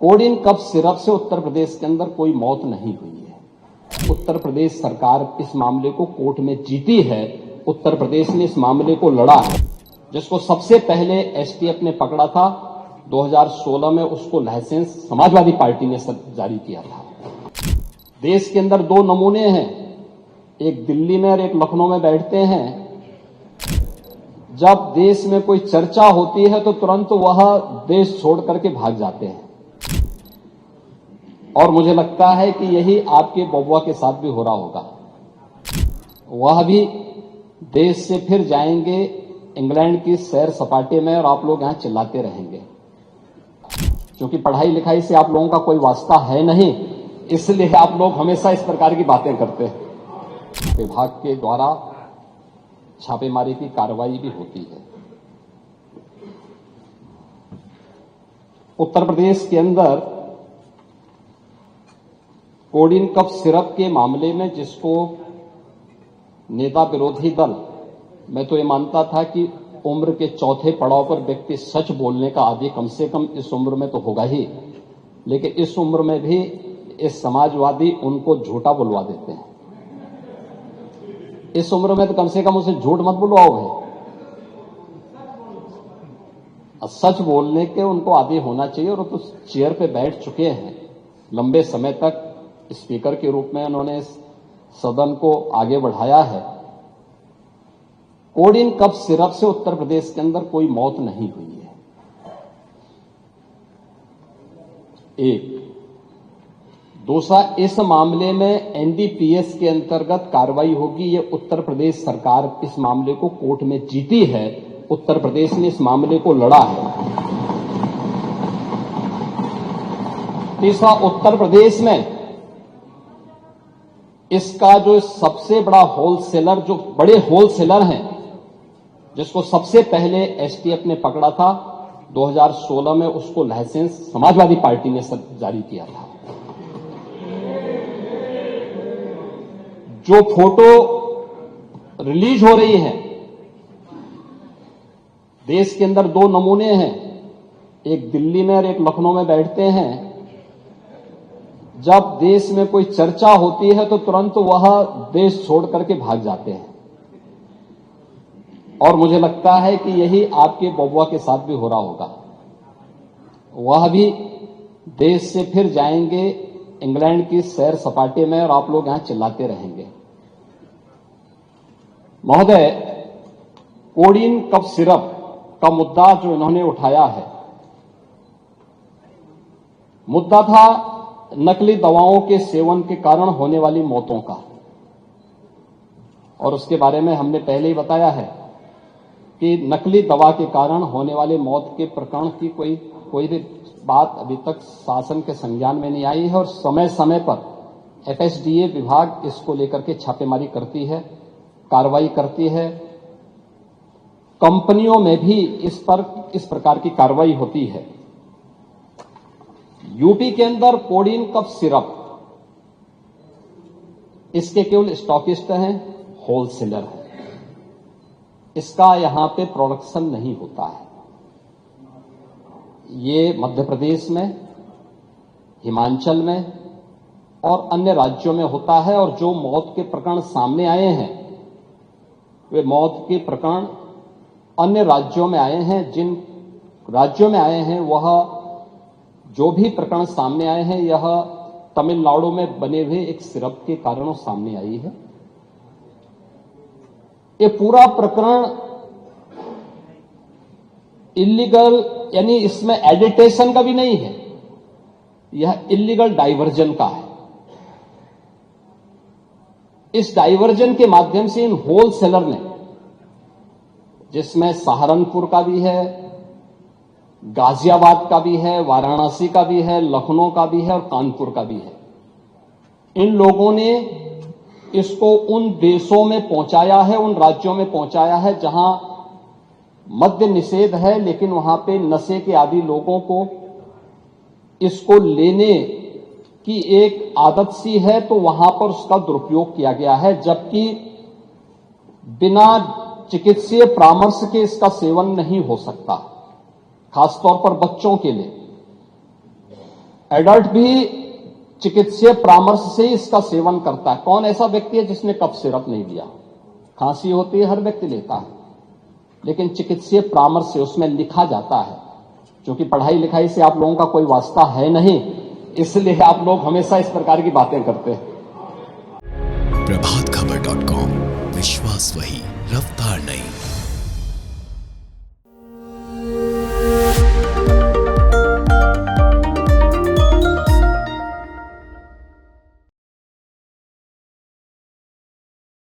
Coding cough syrup से उत्तर प्रदेश के अंदर कोई मौत नहीं हुई है। उत्तर प्रदेश सरकार इस मामले को कोर्ट में जीती है। उत्तर प्रदेश ने इस मामले को लड़ा है, जिसको सबसे पहले एसटीएफ ने पकड़ा था 2016 में। उसको लाइसेंस समाजवादी पार्टी ने जारी किया था। देश के अंदर दो नमूने हैं, एक दिल्ली में और एक लखनऊ में बैठते हैं। जब देश में कोई चर्चा होती है तो तुरंत वह देश छोड़ करके भाग जाते हैं, और मुझे लगता है कि यही आपके बबुआ के साथ भी हो रहा होगा। वह भी देश से फिर जाएंगे इंग्लैंड की सैर सपाटे में, और आप लोग यहां चिल्लाते रहेंगे। क्योंकि पढ़ाई लिखाई से आप लोगों का कोई वास्ता है नहीं, इसलिए आप लोग हमेशा इस प्रकार की बातें करते हैं। विभाग के द्वारा छापेमारी की कार्रवाई भी होती है। उत्तर प्रदेश के अंदर कोडिन कफ सिरप के मामले में जिसको नेता विरोधी दल, मैं तो ये मानता था कि उम्र के चौथे पड़ाव पर व्यक्ति सच बोलने का आदि कम से कम इस उम्र में तो होगा ही, लेकिन इस उम्र में भी इस समाजवादी उनको झूठा बुलवा देते हैं। इस उम्र में तो कम से कम उसे झूठ मत बुलवाओ भाई। सच बोलने के उनको आदी होना चाहिए, और तो चेयर पे बैठ चुके हैं लंबे समय तक। स्पीकर के रूप में उन्होंने इस सदन को आगे बढ़ाया है। कोडिन कफ सिरप से उत्तर प्रदेश के अंदर कोई मौत नहीं हुई है। एक दूसरा, इस मामले में एनडीपीएस के अंतर्गत कार्रवाई होगी। ये उत्तर प्रदेश सरकार इस मामले को कोर्ट में जीती है। उत्तर प्रदेश ने इस मामले को लड़ा है। तीसरा, उत्तर प्रदेश में इसका जो सबसे बड़ा होलसेलर, जो बड़े होलसेलर हैं, जिसको सबसे पहले एसटीएफ ने पकड़ा था 2016 में, उसको लाइसेंस समाजवादी पार्टी ने जारी किया था। जो फोटो रिलीज हो रही है, देश के अंदर दो नमूने हैं, एक दिल्ली में और एक लखनऊ में बैठते हैं। जब देश में कोई चर्चा होती है तो तुरंत वह देश छोड़ करके भाग जाते हैं, और मुझे लगता है कि यही आपके बबुआ के साथ भी हो रहा होगा। वह भी देश से फिर जाएंगे इंग्लैंड की सैर सपाटे में, और आप लोग यहां चिल्लाते रहेंगे। महोदय, कोडिन कफ सिरप का मुद्दा जो इन्होंने उठाया है, मुद्दा था नकली दवाओं के सेवन के कारण होने वाली मौतों का, और उसके बारे में हमने पहले ही बताया है कि नकली दवा के कारण होने वाले मौत के प्रकरण की कोई भी बात अभी तक शासन के संज्ञान में नहीं आई है, और समय समय पर एफएसडीए विभाग इसको लेकर के छापेमारी करती है, कार्रवाई करती है। कंपनियों में भी इस प्रकार की कार्रवाई होती है। यूपी के अंदर कोडिन कफ सिरप, इसके केवल स्टॉकिस्ट हैं, होलसेलर हैं। इसका यहां पे प्रोडक्शन नहीं होता है। ये मध्य प्रदेश में, हिमाचल में और अन्य राज्यों में होता है। और जो मौत के प्रकरण सामने आए हैं, वे मौत के प्रकरण अन्य राज्यों में आए हैं। जिन राज्यों में आए हैं, वह जो भी प्रकरण सामने आए हैं, यह तमिलनाडु में बने हुए एक सिरप के कारण सामने आई है। ये पूरा प्रकरण इलीगल, यानी इसमें एडिटेशन का भी नहीं है, यह इलीगल डाइवर्जन का है। इस डाइवर्जन के माध्यम से इन होलसेलर ने, जिसमें सहारनपुर का भी है, गाजियाबाद का भी है, वाराणसी का भी है, लखनऊ का भी है और कानपुर का भी है, इन लोगों ने इसको उन देशों में पहुंचाया है, उन राज्यों में पहुंचाया है जहां मद्य निषेध है, लेकिन वहां पे नशे के आदी लोगों को इसको लेने की एक आदत सी है, तो वहां पर उसका दुरुपयोग किया गया है। जबकि बिना चिकित्सीय परामर्श के इसका सेवन नहीं हो सकता, खासतौर पर बच्चों के लिए। एडल्ट भी चिकित्सीय परामर्श से ही इसका सेवन करता है। कौन ऐसा व्यक्ति है जिसने कफ सिरप नहीं लिया? खांसी होती है, हर व्यक्ति लेता है, लेकिन चिकित्सीय परामर्श से उसमें लिखा जाता है। क्योंकि पढ़ाई लिखाई से आप लोगों का कोई वास्ता है नहीं, इसलिए आप लोग हमेशा इस प्रकार की बातें करते हैं। प्रभातखबर.com, विश्वास वही, रफ्तार नहीं।